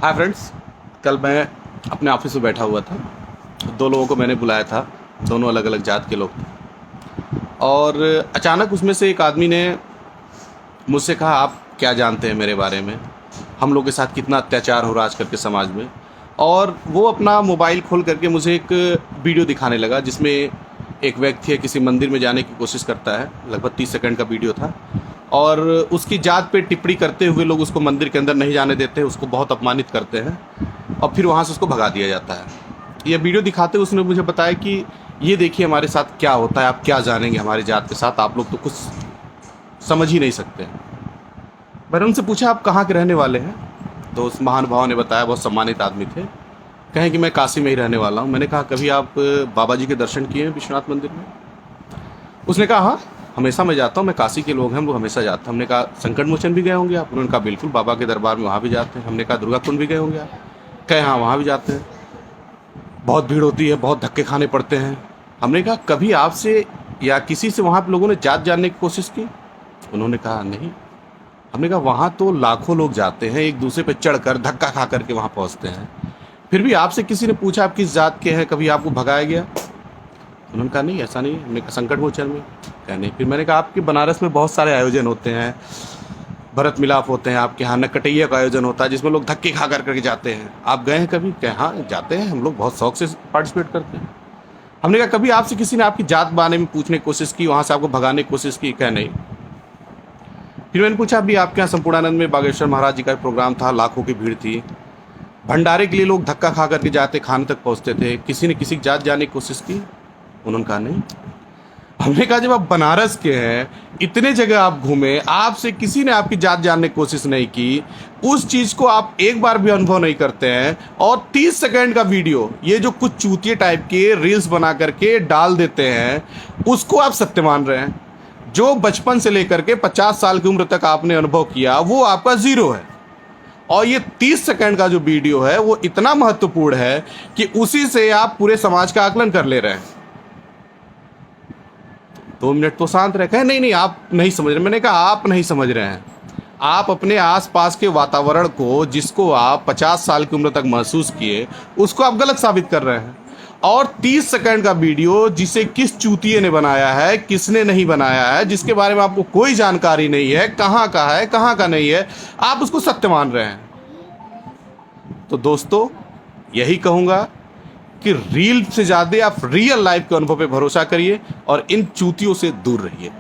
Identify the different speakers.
Speaker 1: Hi friends. कल मैं अपने ऑफिस में बैठा हुआ था। दो लोगों को मैंने बुलाया था। दोनों अलग अलग जात के लोग थे। और अचानक उसमें से एक आदमी ने मुझसे कहा, आप क्या जानते हैं मेरे बारे में, हम लोग के साथ कितना अत्याचार हो रहा है आजकल के समाज में। और वो अपना मोबाइल खोल करके मुझे एक वीडियो दिखाने लगा जिसमें एक व्यक्ति है किसी मंदिर में जाने की कोशिश करता है। लगभग 30 सेकंड का वीडियो था। और उसकी जात पे टिप्पणी करते हुए लोग उसको मंदिर के अंदर नहीं जाने देते, उसको बहुत अपमानित करते हैं और फिर वहाँ से उसको भगा दिया जाता है। ये वीडियो दिखाते हुए उसने मुझे बताया कि ये देखिए हमारे साथ क्या होता है, आप क्या जानेंगे हमारी जात के साथ, आप लोग तो कुछ समझ ही नहीं सकते हैं। मैंने उनसे पूछा, आप कहाँ के रहने वाले हैं? तो उस महानुभाव ने बताया, बहुत सम्मानित आदमी थे, कहें कि मैं काशी में ही रहने वाला हूँ। मैंने कहा, कभी आप बाबा जी के दर्शन किए हैं विश्वनाथ मंदिर में? उसने कहा, हाँ हमेशा मैं जाता हूँ, मैं काशी के लोग हैं हम लोग हमेशा जाते हैं। हमने कहा, संकट मोचन भी गए होंगे आप? उन्होंने कहा, बिल्कुल, बाबा के दरबार में वहाँ भी जाते हैं। हमने कहा, दुर्गा कुंड भी गए होंगे आप? कहे, हाँ वहाँ भी जाते हैं, बहुत भीड़ होती है, बहुत धक्के खाने पड़ते हैं। हमने कहा, कभी आपसे या किसी से वहाँ पे लोगों ने जात जानने की कोशिश की? उन्होंने कहा, नहीं। हमने कहा, वहाँ तो लाखों लोग जाते हैं, एक दूसरे पे चढ़ कर धक्का खा करके वहाँ पहुँचते हैं, फिर भी आपसे किसी ने पूछा आप किस जात के हैं, कभी आपको भगाया गया? उन्होंने कहा, नहीं ऐसा नहीं। हमने कहा, संकट मोचन में? कहा, नहीं। फिर मैंने कहा, आपके बनारस में बहुत सारे आयोजन होते हैं, भरत मिलाप होते हैं, आपके यहाँ नकटैया का आयोजन होता है जिसमें लोग धक्के खा कर करके जाते हैं, आप गए हैं कभी? कहे, हाँ जाते हैं, हम लोग बहुत शौक से पार्टिसिपेट करते हैं। हमने कहा, कभी आपसे किसी ने आपकी जात बारे में पूछने की कोशिश की, वहाँ से आपको भगाने की कोशिश की? कहे, नहीं। फिर मैंने पूछा, अभी आपके यहाँ संपूर्णानंद में बागेश्वर महाराज जी का प्रोग्राम था, लाखों की भीड़ थी, भंडारे के लिए लोग धक्का खा करके जाते, खाने तक पहुँचते थे, किसी ने किसी की जात जानने की कोशिश की? उन्होंने कहा, नहीं। हमने कहा, जब आप बनारस के हैं, इतने जगह आप घूमे, आपसे किसी ने आपकी जात जानने की कोशिश नहीं की, उस चीज़ को आप एक बार भी अनुभव नहीं करते हैं, और 30 सेकंड का वीडियो ये जो कुछ चूतिए टाइप के रील्स बना करके डाल देते हैं, उसको आप सत्य मान रहे हैं। जो बचपन से लेकर के 50 साल की उम्र तक आपने अनुभव किया वो आपका ज़ीरो है, और ये 30 सेकंड का जो वीडियो है वो इतना महत्वपूर्ण है कि उसी से आप पूरे समाज का आकलन कर ले रहे हैं। 2 मिनट तो शांत रहे। कहे, नहीं नहीं आप नहीं समझ रहे। मैंने कहा, आप नहीं समझ रहे हैं, आप अपने आसपास के वातावरण को, जिसको आप 50 साल की उम्र तक महसूस किए, उसको आप गलत साबित कर रहे हैं। और 30 सेकंड का वीडियो जिसे किस चूतिए ने बनाया है, किसने नहीं बनाया है, जिसके बारे में आपको कोई जानकारी नहीं है, कहाँ का है कहाँ का नहीं है, आप उसको सत्य मान रहे हैं। तो दोस्तों, यही कहूँगा कि रील से ज़्यादा आप रियल लाइफ के अनुभव पे भरोसा करिए और इन चूतियों से दूर रहिए।